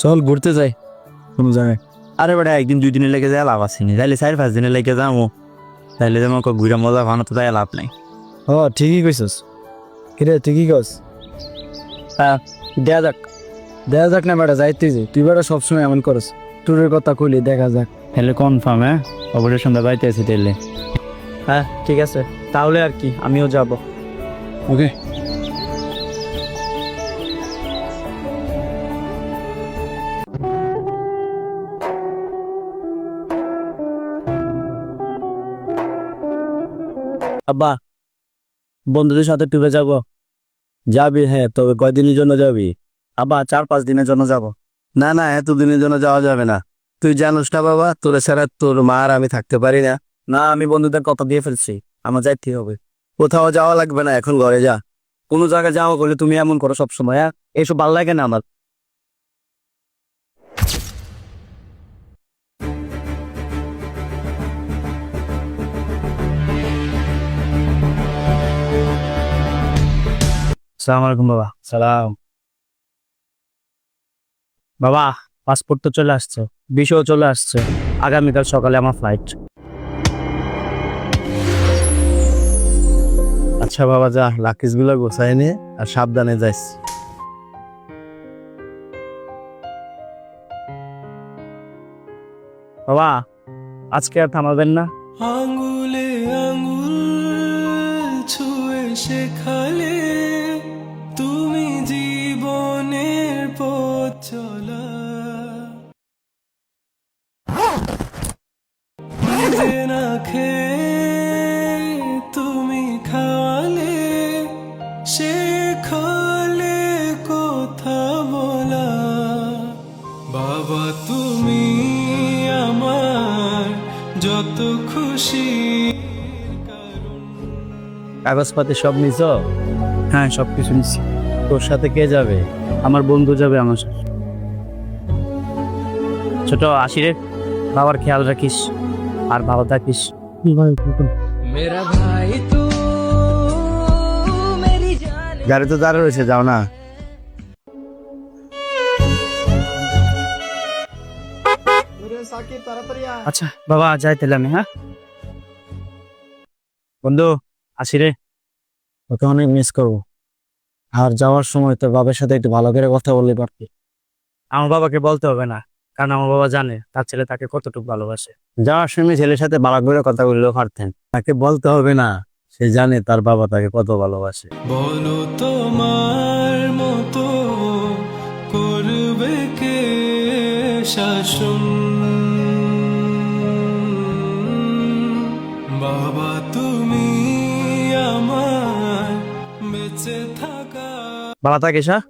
চল ঘুরতে যাই কোনো জায়গায়। আরে বেটা একদিন 2 দিনের লেগে যায় লাভ আসেনি, তাইলে 4-5 দিনের লেগে যাবো, তাইলে যেমন ঘুরে মজা ভানো তো তাই লাভ নাই। ও ঠিকই কইছস। কিরে তুই কি কস? হ্যাঁ দেয়া যাক। দেখা যাক না বেটা, যাইতে যে তুই বেটা সবসময় এমন করস। ট্যুরের কথা কইলি, দেখা যাক। তাহলে কনফার্ম? হ্যাঁ অবশ্যই সন্ধ্যা বাড়িতে আছি তাইলে। হ্যাঁ ঠিক আছে, তাহলে আর কি আমিও যাব। ওকে। আব্বা, বন্ধুদের সাথে ট্যুরে যাব। যাবি? হ্যাঁ, তবে কয়দিনের জন্য যাবি? আব্বা 4-5 দিনের জন্য যাব। না না, এতদিনের জন্য যাওয়া যাবে না। তুই জানোস না বাবা, তোর ছাড়া তোর মা আর আমি থাকতে পারি না। না, আমি বন্ধুদের কথা দিয়ে ফেলছি, আমার যাইতে হবে। কোথাও যাওয়া লাগবে না, এখন ঘরে যা। কোনো জায়গায় যাওয়া করলে তুমি এমন করো সবসময়, হ্যাঁ? এইসব ভালো লাগে না আমার। আসসালামু আলাইকুম বাবা। সালাম। বাবা, পাসপোর্ট তো চলে আসছে, ভিসাও চলে আসছে, আগামীকাল সকালে আমার ফ্লাইট। আচ্ছা বাবা, যা লাকিস গুলো গোছায় নে আর সাবধানে যাইস। বাবা, আজকে আর থামাবেন না? আঙুলে আঙুল ছুঁয়ে শেখালে তুমি জীবনের পথ চলা, নিজে না খেয়ে তুমি খাওয়ালে, শেখালে কথা বলা। বাবা তুমি আমার যত খুশি কাগজপাতি সব নিছ? হ্যাঁ, সব কিছু নিচ্ছি। তোর সাথে কে যাবে? আমার বন্ধু যাবে আমার সাথে। ছোট আসি রে, বাবার খেয়াল রাখিস আর ভালো থাকিস। মেরা ভাই তু মেরি জান। গাড়ি তো দাঁড়া রয়েছে, যাও না। আচ্ছা বাবা, যাই তাহলে আমি। হ্যাঁ বন্ধু, আসি রে। ওকে অনেক মিস করবো। আর যাওয়ার সময় তোর বাবার সাথে একটু ভালো করে কথা বললে পারতি। আমার বাবাকে বলতে হবে না, কারণ আমার বাবা জানে তার ছেলে তাকে কতটুকু ভালোবাসে। যাওয়ার সময় ছেলের সাথে ভালো করে কথা বললেও পারতেন, তাকে বলতে হবে না। সে জানে তার বাবা তাকে কত ভালোবাসে। বলো তোমার মতো করবে কে শাসন, বাবা তুমি আমার বেঁচে থাকা। ভালো থাকিস। হ্যাঁ